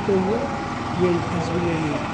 घूमते हुए ये तस्वीरें ली।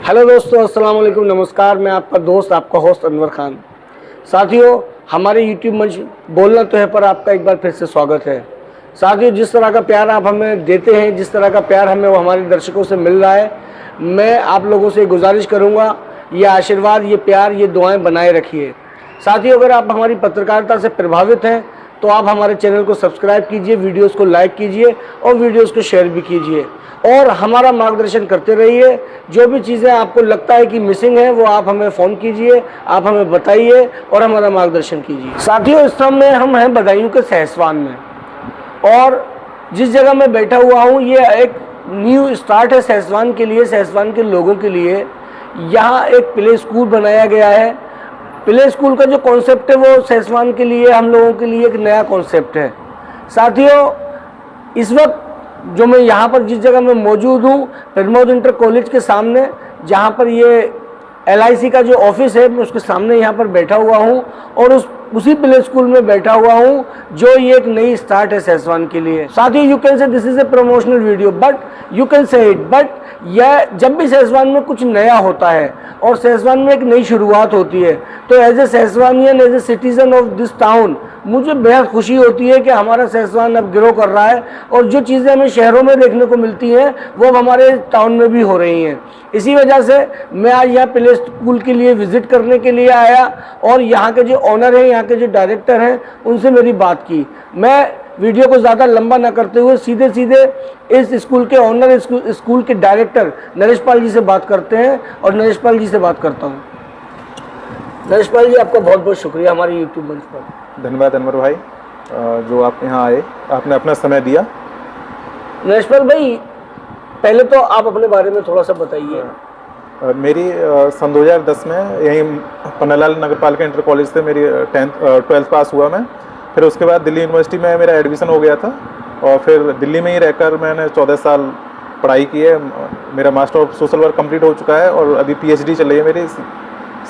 हेलो दोस्तों, अस्सलाम वालेकुम, नमस्कार। मैं आपका दोस्त, आपका होस्ट अनवर खान। साथियों, हमारे यूट्यूब मंच बोलना तो है पर आपका एक बार फिर से स्वागत है। साथियों, जिस तरह का प्यार आप हमें देते हैं, जिस तरह का प्यार हमें वो हमारे दर्शकों से मिल रहा है, मैं आप लोगों से गुजारिश करूंगा, ये आशीर्वाद, ये प्यार, ये दुआएं बनाए रखिए। साथियों, अगर आप हमारी पत्रकारिता से प्रभावित हैं तो आप हमारे चैनल को सब्सक्राइब कीजिए, वीडियोस को लाइक कीजिए और वीडियोस को शेयर भी कीजिए और हमारा मार्गदर्शन करते रहिए। जो भी चीज़ें आपको लगता है कि मिसिंग है वो आप हमें फ़ोन कीजिए, आप हमें बताइए और हमारा मार्गदर्शन कीजिए। साथियों, इस समय हम हैं बदायूं के सहसवान में और जिस जगह मैं बैठा हुआ हूँ ये एक न्यू स्टार्ट है सहसवान के लिए, सहसवान के लोगों के लिए। यहाँ एक प्ले स्कूल बनाया गया है। प्ले स्कूल का जो कॉन्सेप्ट है वो सहसवान के लिए, हम लोगों के लिए एक नया कॉन्सेप्ट है। साथियों, इस वक्त जो मैं यहाँ पर जिस जगह में मौजूद हूँ, प्रमोद इंटर कॉलेज के सामने, जहाँ पर ये LIC का जो ऑफिस है, मैं उसके सामने यहाँ पर बैठा हुआ हूँ और उसी प्ले स्कूल में बैठा हुआ हूँ जो ये एक नई स्टार्ट है सहसवान के लिए। साथियों, you can say this is a promotional video but you can say it, but यह जब भी सहसवान में कुछ नया होता है और सहसवान में एक नई शुरुआत होती है तो as a Sahaswanian, as a citizen of this town, मुझे बेहद खुशी होती है कि हमारा सहसवान अब ग्रो कर रहा है और जो चीज़ें हमें शहरों में देखने को मिलती हैं वो अब हमारे टाउन में भी हो रही हैं। इसी वजह से मैं आज यहाँ प्ले स्कूल के लिए विज़िट करने के लिए आया और यहाँ के जो ऑनर हैं, यहाँ के जो डायरेक्टर हैं, उनसे मेरी बात की। मैं वीडियो को ज़्यादा लंबा ना करते हुए सीधे सीधे इस स्कूल के ऑनर, स्कूल के डायरेक्टर नरेश पाल जी से बात करते हैं और नरेश पाल जी से बात करता हूँ। नरेश पाल जी, आपका बहुत बहुत शुक्रिया हमारे यूट्यूब मंच पर। धन्यवाद अनवर भाई, जो आप यहाँ आए, आपने अपना समय दिया। नरेश पाल भाई, पहले तो आप अपने बारे में थोड़ा सा बताइए। मेरी सन 2010 में यहीं पन्नालाल नगर पालिका इंटर कॉलेज से मेरी 12th पास हुआ मैं। फिर उसके बाद दिल्ली यूनिवर्सिटी में मेरा एडमिशन हो गया था और फिर दिल्ली में ही रहकर मैंने 14 साल पढ़ाई की है। मेरा master of social work complete हो चुका है और अभी PhD चल रही है मेरी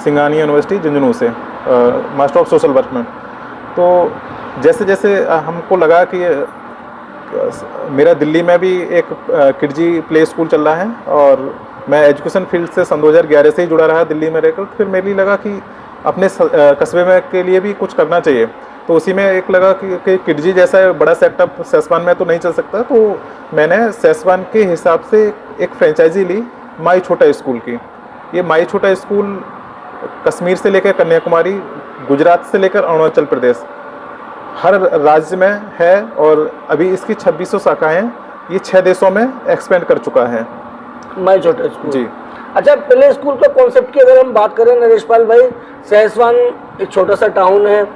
सिंगानी यूनिवर्सिटी झुंझुनू से, मास्टर ऑफ सोशल वर्क में। तो जैसे जैसे हमको लगा कि मेरा दिल्ली में भी एक किडजी प्ले स्कूल चल रहा है और मैं एजुकेशन फील्ड से सन 2011 से ही जुड़ा रहा दिल्ली में रहकर, फिर मेरे लिए लगा कि अपने कस्बे में के लिए भी कुछ करना चाहिए। तो उसी में एक लगा कि किडजी जैसा बड़ा सेटअप सहसवान में तो नहीं चल सकता, तो मैंने सहसवान के हिसाब से एक फ्रेंचाइजी ली माई छोटा स्कूल की। ये माई छोटा स्कूल कश्मीर से लेकर कन्याकुमारी गुजरात से लेकर अरुणाचल प्रदेश हर राज्य में है, और अभी इसकी 2600 शाखाएं ये 6 देशों में एक्सपेंड कर चुका है। माई छोटा स्कूल जी। अच्छा, प्ले स्कूल का कॉन्सेप्ट की अगर हम बात करें नरेश पाल भाई, सहसवान एक छोटा सा टाउन है,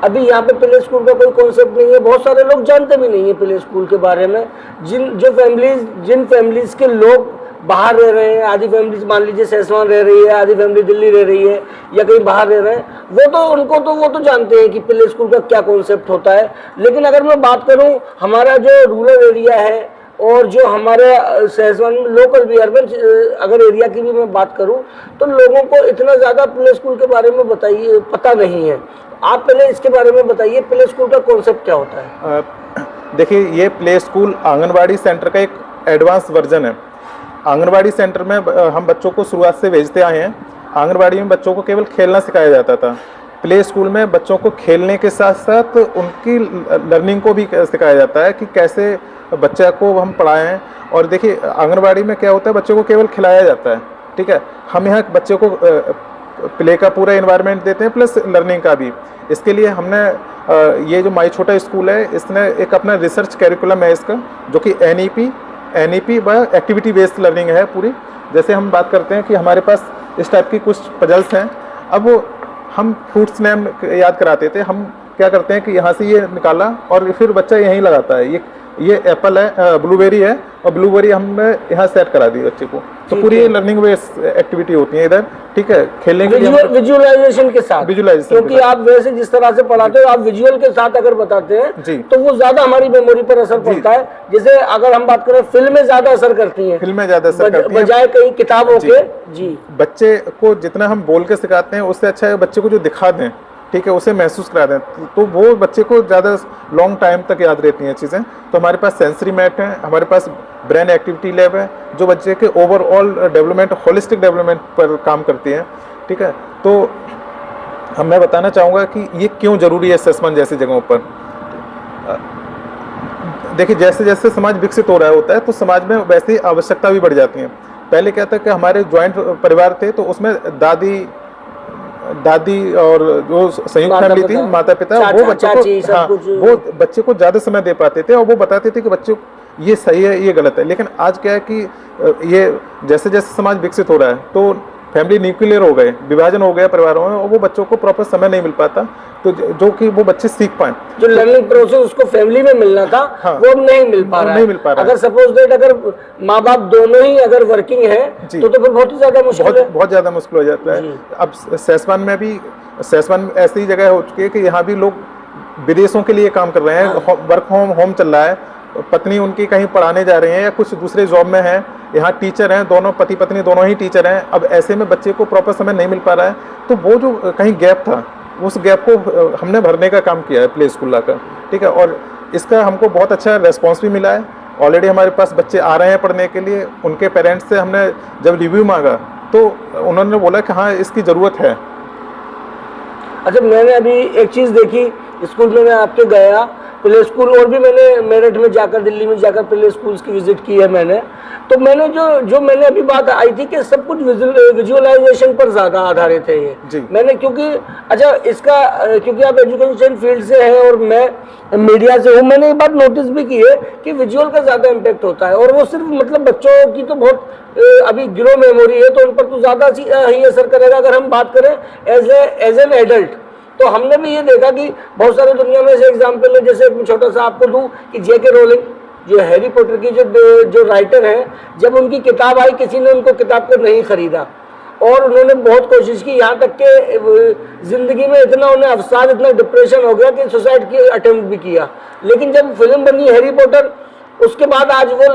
अभी यहाँ पे प्ले स्कूल का कोई कॉन्सेप्ट नहीं है, बहुत सारे लोग जानते भी नहीं है प्ले स्कूल के बारे में। जिन फैमिलीज के लोग बाहर रह रहे हैं, आधी फैमिली मान लीजिए सहसवान रह रही है, आधी फैमिली दिल्ली रह रही है या कहीं बाहर रह रहे हैं, वो तो जानते हैं कि प्ले स्कूल का क्या कॉन्सेप्ट होता है। लेकिन अगर मैं बात करूं हमारा जो रूरल एरिया है और जो हमारे सहसवान लोकल भी अर्बन अगर एरिया की भी मैं बात करूं, तो लोगों को इतना ज़्यादा प्ले स्कूल के बारे में बताइए पता नहीं है। आप पहले इसके बारे में बताइए, प्ले स्कूल का कॉन्सेप्ट क्या होता है? देखिए, ये प्ले स्कूल आंगनबाड़ी सेंटर का एक एडवांस वर्जन है। आंगनबाड़ी सेंटर में हम बच्चों को शुरुआत से भेजते आए हैं। आंगनबाड़ी में बच्चों को केवल खेलना सिखाया जाता था। प्ले स्कूल में बच्चों को खेलने के साथ साथ उनकी लर्निंग को भी सिखाया जाता है कि कैसे बच्चे को हम पढ़ाएं। और देखिए, आंगनबाड़ी में क्या होता है, बच्चों को केवल खिलाया जाता है, ठीक है। हम यहाँ बच्चों को प्ले का पूरा इन्वायरमेंट देते हैं प्लस लर्निंग का भी। इसके लिए हमने ये जो माई छोटा स्कूल है, इसने एक अपना रिसर्च कैरिकुलम है इसका, जो कि एनईपी व एक्टिविटी बेस्ड लर्निंग है पूरी। जैसे हम बात करते हैं कि हमारे पास इस टाइप की कुछ पजल्स हैं। अब हम फ्रूट्स नेम याद कराते थे, हम क्या करते हैं कि यहाँ से ये निकाला और फिर बच्चा यहीं लगाता है, ये एप्पल है, ब्लूबेरी है, और ब्लूबेरी हमने यहाँ सेट करा दी बच्चे को। तो पूरी लर्निंग बेस्ड एक्टिविटी होती है इधर, ठीक है। खेलने के लिए विजुअलाइजेशन के साथ, क्योंकि आप वैसे जिस तरह से पढ़ाते हो, आप विजुअल के साथ अगर बताते हैं तो वो ज्यादा हमारी मेमोरी पर असर पड़ता है। जैसे अगर हम बात करें, फिल्में ज्यादा असर करती हैं, फिल्में ज्यादा असर करती हैं बजाय कई किताबों के। जी, बच्चे को जितना हम बोल के सिखाते हैं उससे अच्छा है बच्चे को जो दिखा दें, ठीक है, उसे महसूस करा दें, तो वो बच्चे को ज़्यादा लॉन्ग टाइम तक याद रहती हैं चीज़ें। तो हमारे पास सेंसरी मैट है, हमारे पास ब्रेन एक्टिविटी लैब है, जो बच्चे के ओवरऑल डेवलपमेंट, होलिस्टिक डेवलपमेंट पर काम करती है, ठीक है। तो मैं बताना चाहूँगा कि ये क्यों ज़रूरी है सहसवान जैसी जगहों पर। देखिए, जैसे जैसे समाज विकसित हो रहा होता है तो समाज में वैसे ही आवश्यकता भी बढ़ जाती है। पहले क्या था कि हमारे ज्वाइंट परिवार थे, तो उसमें दादी और जो संयुक्त फैमिली थी, माता पिता, वो बच्चों को, हाँ, वो बच्चे को ज़्यादा समय दे पाते थे और वो बताते थे कि बच्चों ये सही है, ये गलत है। लेकिन आज क्या है कि ये जैसे जैसे समाज विकसित हो रहा है तो फैमिली न्यूक्लियर हो गए, विभाजन हो गया परिवारों में, और वो बच्चों को प्रॉपर समय नहीं मिल पाता, तो जो कि वो बच्चे सीख पाए। जो लर्निंग प्रोसेस उसको फैमिली में मिलना था, हाँ, वो नहीं मिल पा रहा है। अगर सपोज दैट अगर माँ बाप दोनों ही अगर वर्किंग है तो फिर बहुत ही ज्यादा मुश्किल है, बहुत ज्यादा मुश्किल हो जाता है। अब सहसवान में भी, सहसवान ऐसी जगह हो चुकी है कि यहाँ भी लोग विदेशों के लिए काम कर रहे हैं, वर्क होम चल रहा है, पत्नी उनकी कहीं पढ़ाने जा रही हैं या कुछ दूसरे जॉब में हैं, यहाँ टीचर हैं, दोनों पति पत्नी दोनों ही टीचर हैं। अब ऐसे में बच्चे को प्रॉपर समय नहीं मिल पा रहा है, तो वो जो कहीं गैप था, उस गैप को हमने भरने का काम किया है प्ले स्कूल लाकर, ठीक है। और इसका हमको बहुत अच्छा रेस्पॉन्स भी मिला है। ऑलरेडी हमारे पास बच्चे आ रहे हैं पढ़ने के लिए। उनके पेरेंट्स से हमने जब रिव्यू मांगा तो उन्होंने बोला कि हाँ, इसकी ज़रूरत है। अच्छा, मैंने अभी एक चीज़ देखी स्कूल में, मैं आपके गया प्ले स्कूल, और भी मैंने मेरठ में जाकर, दिल्ली में जाकर प्ले स्कूल्स की विजिट की है मैंने। तो मैंने जो मैंने अभी बात आई थी कि सब कुछ विजुअलाइजेशन पर ज़्यादा आधारित है ये। मैंने क्योंकि अच्छा इसका, क्योंकि आप एजुकेशन फील्ड से हैं और मैं मीडिया से हूँ, मैंने ये बात नोटिस भी की है कि विजुअल का ज़्यादा इम्पेक्ट होता है। और वो सिर्फ मतलब बच्चों की तो बहुत अभी ग्रो मेमोरी है, तो उन पर तो ज़्यादा ही असर करेगा। अगर हम बात करें एज एन एडल्ट, तो हमने भी ये देखा कि बहुत सारे दुनिया में ऐसे एग्जाम्पल है, जैसे एक छोटा सा आपको दूं कि जेके रोलिंग, जो हैरी पॉटर की जो राइटर है, जब उनकी किताब आई किसी ने उनको किताब को नहीं खरीदा और उन्होंने बहुत कोशिश की, यहाँ तक के ज़िंदगी में इतना उन्हें अवसाद, इतना डिप्रेशन हो गया कि सुसाइड की अटेम्प्ट भी किया। लेकिन जब फिल्म बनी हैरी पॉटर, उसके बाद आज वो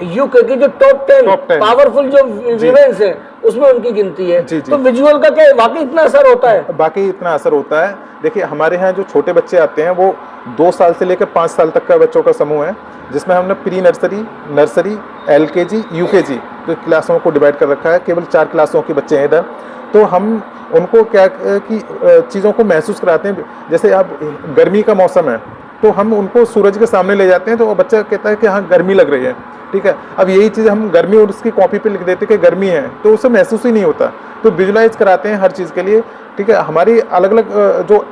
यूके की जो टॉप 10 पावरफुल जो विमेंस है उसमें उनकी गिनती है। तो विजुअल का क्या वाकई इतना असर होता है? बाकी इतना असर होता है। देखिए, हमारे यहाँ जो छोटे बच्चे आते हैं वो 2 साल से लेकर 5 साल तक का बच्चों का समूह है, जिसमें हमने pre nursery, nursery, LKG, UKG तो क्लासों को डिवाइड कर रखा है। केवल 4 क्लासों के बच्चे हैं इधर। तो हम उनको क्या कि चीज़ों को महसूस कराते हैं। जैसे अब गर्मी का मौसम है तो हम उनको सूरज के सामने ले जाते हैं, तो बच्चा कहता है कि हाँ, गर्मी लग रही है, ठीक है। अब यही चीज़ हम गर्मी और उसकी कॉपी पे लिख देते कि गर्मी है, तो उसे महसूस ही नहीं होता। तो विजुलाइज कराते हैं हर चीज़ के लिए। ठीक है। हमारी अलग अलग जो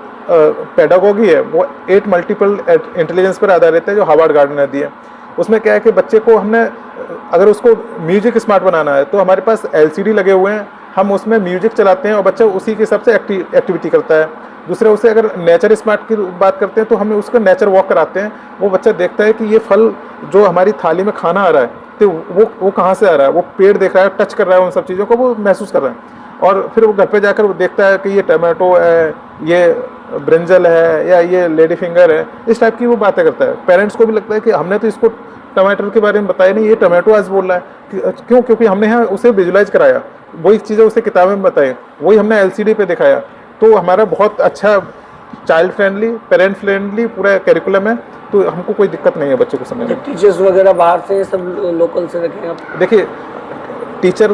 पेडागोगी है वो 8 मल्टीपल इंटेलिजेंस पर आधारित है, जो हार्वर्ड गार्डन ने दी है। उसमें क्या है कि बच्चे को हमने अगर उसको म्यूजिक स्मार्ट बनाना है तो हमारे पास LCD लगे हुए हैं, हम उसमें म्यूजिक चलाते हैं और बच्चा उसी के हिसाब से एक्टिविटी करता है। दूसरे उसे अगर नेचर स्मार्ट की बात करते हैं तो हम उसका नेचर वॉक कराते हैं, वो बच्चा देखता है कि ये फल जो हमारी थाली में खाना आ रहा है तो वो कहाँ से आ रहा है, वो पेड़ देख रहा है, टच कर रहा है, उन सब चीज़ों को वो महसूस कर रहा है। और फिर वो घर पे जाकर वो देखता है कि ये टमाटो है, ये ब्रिंजल है, या ये लेडी फिंगर है, इस टाइप की वो बातें करता है। पेरेंट्स को भी लगता है कि हमने तो इसको टमाटर के बारे में बताया नहीं, ये टमाटो आज बोल रहा है। क्यों? क्योंकि हमने यहाँ उसे विजुलाइज कराया, वही चीज़ें उसे किताबें में बताई, वही हमने LCD पे दिखाया। तो हमारा बहुत अच्छा चाइल्ड फ्रेंडली, पेरेंट फ्रेंडली पूरा करिकुलम है, तो हमको कोई दिक्कत नहीं है बच्चे को समझने में। टीचर्स वगैरह बाहर से सब लोकल से रखें आप? देखिए, टीचर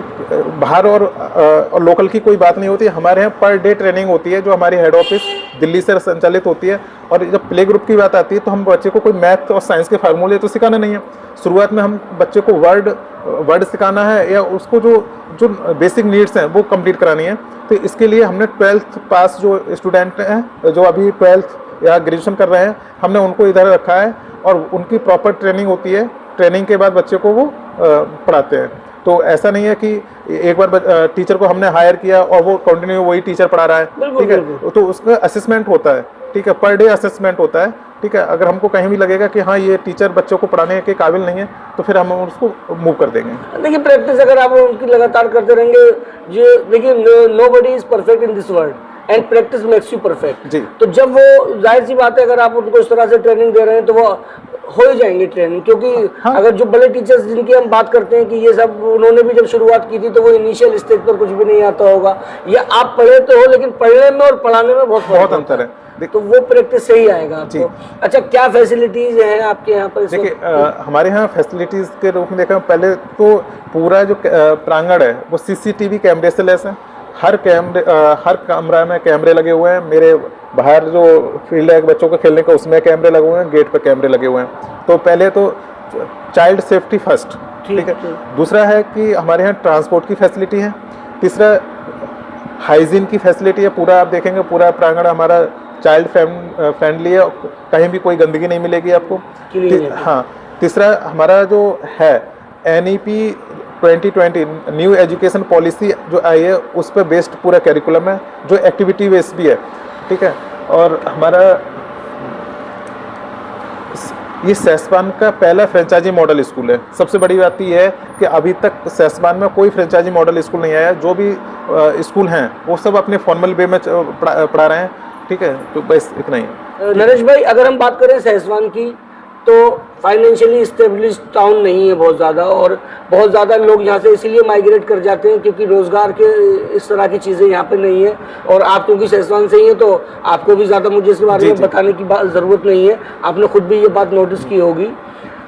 बाहर और लोकल की कोई बात नहीं होती। हमारे यहाँ पर डे ट्रेनिंग होती है जो हमारी हेड ऑफिस दिल्ली से संचालित होती है। और जब प्ले ग्रुप की बात आती है तो हम बच्चे को कोई मैथ और साइंस के फार्मूले तो सिखाना नहीं है। शुरुआत में हम बच्चे को वर्ड सिखाना है, या उसको जो बेसिक नीड्स हैं वो कंप्लीट करानी है। तो इसके लिए हमने 12th पास जो स्टूडेंट हैं, जो अभी 12th या ग्रेजुएशन कर रहे हैं, हमने उनको इधर रखा है और उनकी प्रॉपर ट्रेनिंग होती है। ट्रेनिंग के बाद बच्चे को वो पढ़ाते हैं। तो ऐसा नहीं है कि एक बार टीचर को हमने हायर किया और वो कंटिन्यू वही टीचर पढ़ा रहा है, ठीक है। तो उसका असेसमेंट होता है, ठीक है, पर डे असेसमेंट होता है, ठीक है। अगर हमको कहीं भी लगेगा कि हाँ ये टीचर बच्चों को पढ़ाने के काबिल नहीं है तो फिर हम उसको मूव कर देंगे। देखिए, प्रैक्टिस अगर आप उनकी लगातार करते रहेंगे, जो देखिए nobody is perfect in this world and practice makes you perfect. जी। तो जब वो जाहिर सी बात है, अगर आप उनको इस तरह से ट्रेनिंग दे रहे हैं तो वो हो ही जाएंगे ट्रेनिंग। क्योंकि हाँ। अगर जो बड़े टीचर्स जिनकी हम बात करते हैं कि ये सब उन्होंने भी जब शुरुआत की थी तो वो इनिशियल स्टेज पर कुछ भी नहीं आता होगा, या आप पढ़े तो हो लेकिन पढ़ने में और पढ़ाने में बहुत अंतर है। तो वो प्रैक्टिस से ही आएगा आपको। अच्छा, क्या फैसिलिटीज हैं आपके यहाँ पर? देखिए, हमारे यहाँ फैसिलिटीज के रूप में देखा, पहले तो पूरा जो प्रांगण है वो CCTV कैमरे से लैस है। हर कमरा में कैमरे लगे हुए हैं। मेरे बाहर जो फील्ड है बच्चों के खेलने का, उसमें कैमरे लगे हुए हैं, गेट पे कैमरे लगे हुए हैं। तो पहले तो चाइल्ड सेफ्टी फर्स्ट, ठीक है। दूसरा है कि हमारे यहाँ ट्रांसपोर्ट की फैसिलिटी है। तीसरा हाइजीन की फैसिलिटी है। पूरा आप देखेंगे पूरा प्रांगण हमारा चाइल्ड फ्रेंडली है, कहीं भी कोई गंदगी नहीं मिलेगी आपको। हाँ, तीसरा हमारा जो है NEP 2020 न्यू एजुकेशन पॉलिसी जो आई है उस पर बेस्ड पूरा करिकुलम है, जो एक्टिविटी बेस्ड भी है, ठीक है। और हमारा ये सेस्वान का पहला फ्रेंचाइजी मॉडल स्कूल है। सबसे बड़ी बात ये है कि अभी तक सेस्वान में कोई फ्रेंचाइजी मॉडल स्कूल नहीं आया। जो भी स्कूल हैं वो सब अपने फॉर्मल वे में पढ़ा रहे हैं, ठीक है। तो बस इतना ही। नरेश भाई, अगर हम बात करें सेस्वान की, तो फाइनेंशियली स्टेब्लिश टाउन नहीं है बहुत ज़्यादा, और बहुत ज़्यादा लोग यहाँ से इसीलिए माइग्रेट कर जाते हैं क्योंकि रोज़गार के इस तरह की चीज़ें यहाँ पे नहीं है। और आप क्योंकि सेस्वान से ही हैं तो आपको भी ज़्यादा मुझे इसके बारे में बताने की ज़रूरत नहीं है, आपने खुद भी ये बात नोटिस की होगी।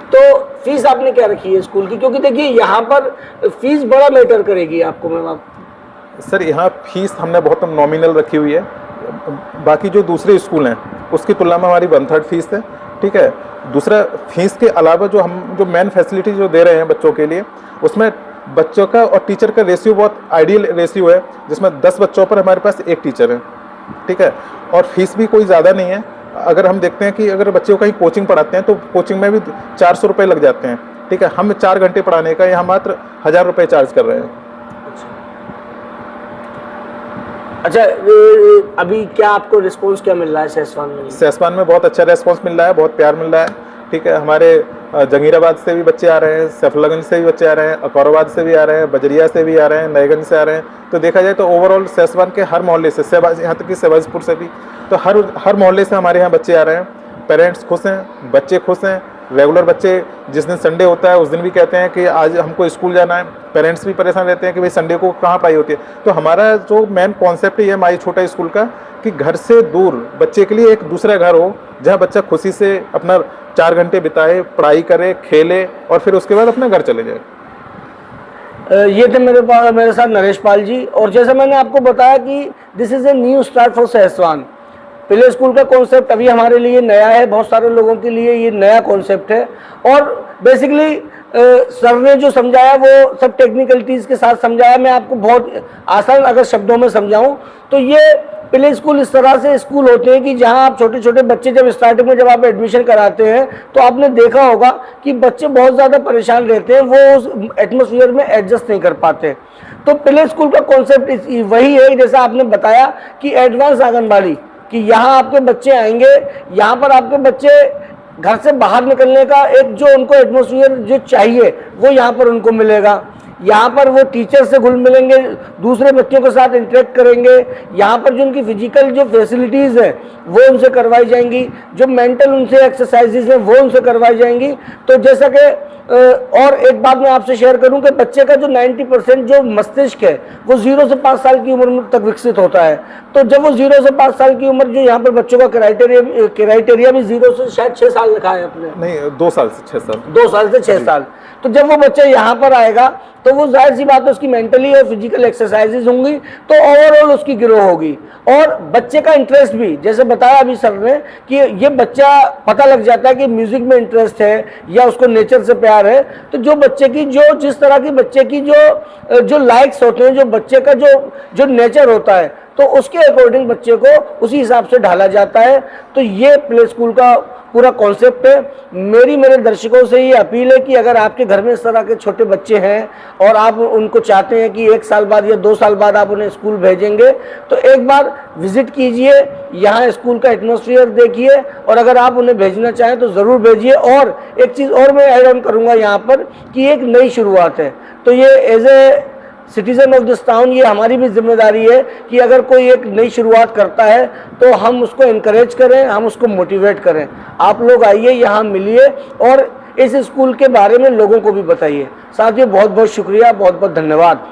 तो फीस आपने क्या रखी है स्कूल की? क्योंकि देखिए यहाँ पर फीस बड़ा मैटर करेगी आपको। मैम सर, यहाँ फीस हमने बहुत नॉमिनल रखी हुई है। बाकी जो दूसरे स्कूल हैं उसकी तुलना में हमारी 1/3 फीस है, ठीक है। दूसरा, फीस के अलावा जो मेन फैसिलिटी जो दे रहे हैं बच्चों के लिए, उसमें बच्चों का और टीचर का रेशियो बहुत आइडियल रेशियो है, जिसमें 10 बच्चों पर हमारे पास 1 टीचर है, ठीक है। और फीस भी कोई ज़्यादा नहीं है। अगर हम देखते हैं कि अगर बच्चों को कहीं कोचिंग पढ़ाते हैं तो कोचिंग में भी 400 रुपये लग जाते हैं, ठीक है। हम 4 घंटे पढ़ाने का यहाँ मात्र 1000 रुपये चार्ज कर रहे हैं। अच्छा, अभी क्या आपको रिस्पांस क्या मिल रहा है सेस्वान में? सेस्वान में बहुत अच्छा रिस्पांस मिल रहा है, बहुत प्यार मिल रहा है, ठीक है। हमारे जंगीराबाद से भी बच्चे आ रहे हैं, सैफुल्लागंज से भी बच्चे आ रहे हैं, अकौराबाद से भी आ रहे हैं, बजरिया से भी आ रहे हैं, नयगंज से आ रहे हैं। तो देखा जाए तो ओवरऑल सेस्वान के हर मोहल्ले से, यहाँ तक कि सहबाजपुर से भी, तो हर मोहल्ले से हमारे यहाँ बच्चे आ रहे हैं। पेरेंट्स खुश हैं, बच्चे खुश हैं। रेगुलर बच्चे जिस दिन संडे होता है उस दिन भी कहते हैं कि आज हमको स्कूल जाना है। पेरेंट्स भी परेशान रहते हैं कि भाई संडे को कहाँ पढ़ाई होती है। तो हमारा जो मेन कॉन्सेप्ट है माई छोटा स्कूल का, कि घर से दूर बच्चे के लिए एक दूसरा घर हो जहाँ बच्चा खुशी से अपना 4 घंटे बिताए, पढ़ाई करे, खेले और फिर उसके बाद अपना घर चले जाए। ये थे मेरे साथ नरेश पाल जी। और जैसे मैंने आपको बताया कि this is a new start for Sahaswan. Play school का कॉन्सेप्ट अभी हमारे लिए नया है, बहुत सारे लोगों के लिए ये नया कॉन्सेप्ट है। और बेसिकली सर ने जो समझाया वो सब टेक्निकलिटीज़ के साथ समझाया। मैं आपको बहुत आसान अगर शब्दों में समझाऊं तो ये प्ले स्कूल इस तरह से स्कूल होते हैं कि जहां आप छोटे छोटे बच्चे जब स्टार्टिंग में जब आप एडमिशन कराते हैं तो आपने देखा होगा कि बच्चे बहुत ज़्यादा परेशान रहते हैं, वो उस एटमोसफियर में एडजस्ट नहीं कर पाते। तो प्ले स्कूल का कॉन्सेप्ट वही है जैसा आपने बताया कि एडवांस आंगनबाड़ी, कि यहाँ आपके बच्चे आएंगे, यहाँ पर आपके बच्चे घर से बाहर निकलने का एक जो उनको एटमोसफियर जो चाहिए वो यहाँ पर उनको मिलेगा। यहाँ पर वो टीचर से घुल मिलेंगे, दूसरे बच्चों के साथ इंटरेक्ट करेंगे, यहाँ पर जो उनकी फिजिकल जो फैसिलिटीज़ हैं वो उनसे करवाई जाएंगी, जो मेंटल उनसे एक्सरसाइजेज हैं वो उनसे करवाई जाएंगी। तो जैसा कि और एक बात मैं आपसे शेयर करूं कि बच्चे का जो 90% जो मस्तिष्क है वो 0 से 5 साल की उम्र तक विकसित होता है। तो जब वो 0 से 5 साल की उम्र, जो यहाँ पर बच्चों का क्राइटेरिया भी 0 से शायद 6 साल लिखा है अपने, नहीं 2 साल से 6 साल, 2 साल से 6 साल। तो जब वो बच्चा यहाँ पर आएगा तो वो जाहिर सी बात है उसकी मेंटली और फिजिकल एक्सरसाइजेज होंगी, तो ओवरऑल उसकी ग्रो होगी। और बच्चे का इंटरेस्ट भी, जैसे बताया अभी सर ने कि ये बच्चा पता लग जाता है कि म्यूजिक में इंटरेस्ट है या उसको नेचर से प्यार है। तो जो बच्चे की जो जिस तरह की बच्चे की जो लाइक्स होते हैं, जो बच्चे का जो नेचर होता है, तो उसके अकॉर्डिंग बच्चे को उसी हिसाब से ढाला जाता है। तो ये प्ले स्कूल का पूरा कॉन्सेप्ट है। मेरे दर्शकों से ये अपील है कि अगर आपके घर में इस तरह के छोटे बच्चे हैं और आप उनको चाहते हैं कि 1 साल बाद या 2 साल बाद आप उन्हें स्कूल भेजेंगे, तो एक बार विजिट कीजिए, यहाँ स्कूल का एटमॉस्फेयर देखिए, और अगर आप उन्हें भेजना चाहें तो ज़रूर भेजिए। और एक चीज़ और मैं ऐड ऑन करूँगा यहाँ पर कि एक नई शुरुआत है, तो ये as a citizen of this town ये हमारी भी जिम्मेदारी है कि अगर कोई एक नई शुरुआत करता है तो हम उसको इनकरेज करें, हम उसको मोटिवेट करें। आप लोग आइए, यहाँ मिलिए और इस स्कूल के बारे में लोगों को भी बताइए। साथियों, बहुत बहुत शुक्रिया, बहुत बहुत धन्यवाद।